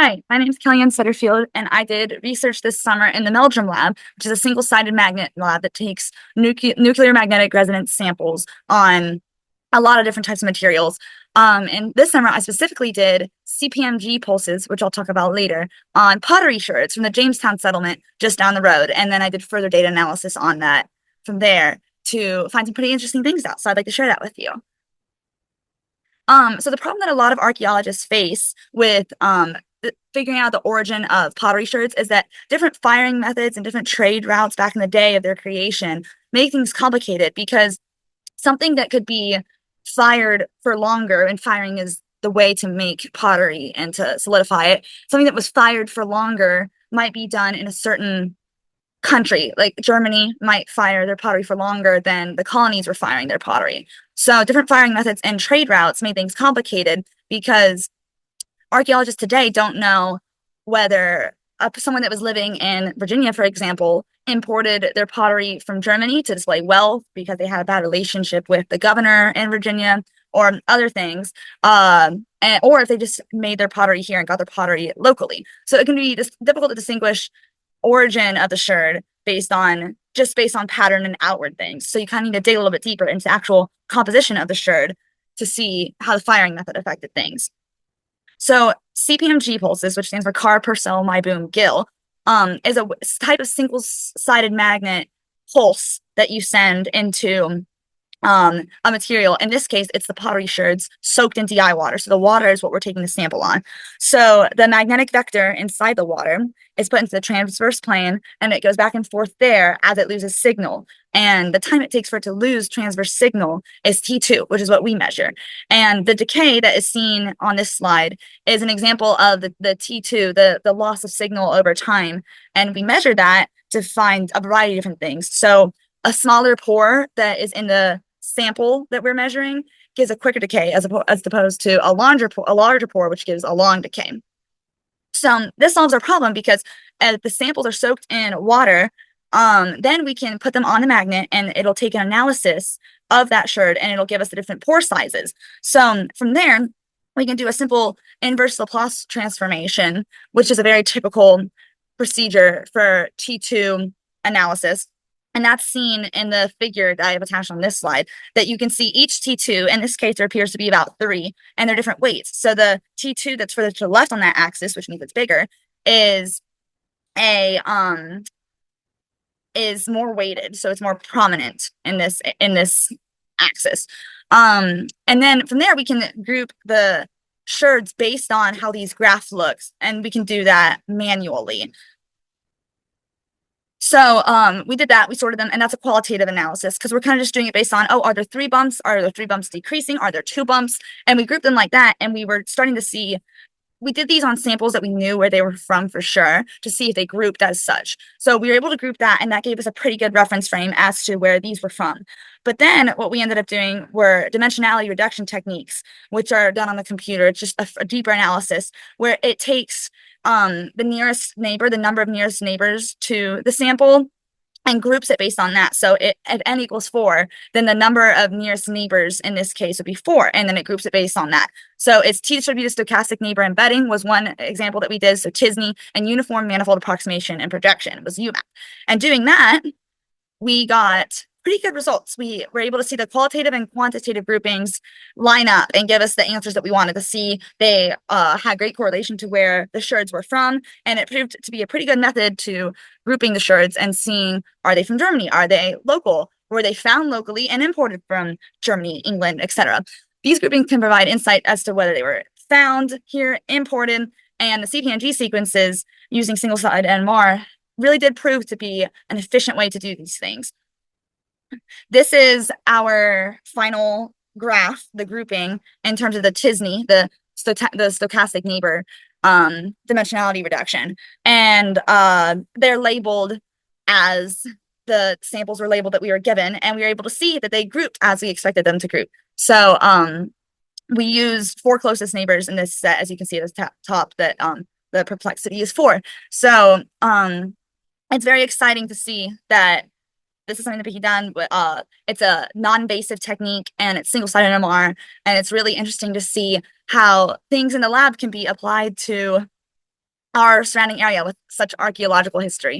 Hi, my name is Kellyanne Sutterfield, and I did research this summer in the Meldrum Lab, which is a single-sided magnet lab that takes nuclear magnetic resonance samples on a lot of different types of materials. And this summer, I specifically did CPMG pulses, which I'll talk about later, on pottery sherds from the Jamestown settlement just down the road. And then I did further data analysis on that from there to find some pretty interesting things out. So I'd like to share that with you. So the problem that a lot of archaeologists face with figuring out the origin of pottery sherds is that different firing methods and different trade routes back in the day of their creation make things complicated because something that could be fired for longer, and firing is the way to make pottery and to solidify it, something that was fired for longer might be done in a certain country. Like Germany might fire their pottery for longer than the colonies were firing their pottery. So different firing methods and trade routes made things complicated because archaeologists today don't know whether someone that was living in Virginia, for example, imported their pottery from Germany to display wealth because they had a bad relationship with the governor in Virginia or other things, or if they just made their pottery here and got their pottery locally. So it can be difficult to distinguish origin of the sherd based on pattern and outward things. So you kind of need to dig a little bit deeper into the actual composition of the sherd to see how the firing method affected things. So CPMG pulses, which stands for Car Purcell My Boom Gill, is a type of single-sided magnet pulse that you send into a material. In this case, it's the pottery sherds soaked in DI water. So the water is what we're taking the sample on. So the magnetic vector inside the water is put into the transverse plane, and it goes back and forth there as it loses signal. And the time it takes for it to lose transverse signal is T2, which is what we measure. And the decay that is seen on this slide is an example of the T2, the loss of signal over time. And we measure that to find a variety of different things. So a smaller pore that is in the sample that we're measuring gives a quicker decay as opposed to a larger pore, which gives a long decay. So this solves our problem because as the samples are soaked in water, then we can put them on the magnet and it'll take an analysis of that sherd and it'll give us the different pore sizes. So from there, we can do a simple inverse Laplace transformation, which is a very typical procedure for T2 analysis. And that's seen in the figure that I have attached on this slide, that you can see each T2, in this case, there appears to be about 3, and they're different weights. So the T2 that's further to the left on that axis, which means it's bigger, is more weighted. So it's more prominent in this axis. And then from there, we can group the sherds based on how these graphs looks, and we can do that manually. So we did that, we sorted them, and that's a qualitative analysis because we're kind of just doing it based on, are there 3 bumps? Are there 3 bumps decreasing? Are there 2 bumps? And we grouped them like that, and we were starting to see, we did these on samples that we knew where they were from for sure to see if they grouped as such. So we were able to group that, and that gave us a pretty good reference frame as to where these were from. But then what we ended up doing were dimensionality reduction techniques, which are done on the computer. It's just a deeper analysis where it takes the nearest neighbor, the number of nearest neighbors to the sample, and groups it based on that. So if n equals 4, then the number of nearest neighbors in this case would be 4, and then it groups it based on that. So it's t-distributed stochastic neighbor embedding was one example that we did. So t-SNE and uniform manifold approximation and projection was UMAP. And doing that, we got pretty good results. We were able to see the qualitative and quantitative groupings line up and give us the answers that we wanted to see. They had great correlation to where the sherds were from, and it proved to be a pretty good method to grouping the sherds and seeing, are they from Germany? Are they local? Were they found locally and imported from Germany, England, etc.? These groupings can provide insight as to whether they were found here, imported, and the CPMG sequences using single-sided NMR really did prove to be an efficient way to do these things. This is our final graph, the grouping, in terms of the t-SNE, the stochastic neighbor dimensionality reduction. And they're labeled as the samples were labeled that we were given, and we were able to see that they grouped as we expected them to group. So we used 4 closest neighbors in this set, as you can see at the top, that the perplexity is 4. So it's very exciting to see that this is something that can be done. It's a non-invasive technique, and it's single-sided NMR, and it's really interesting to see how things in the lab can be applied to our surrounding area with such archaeological history.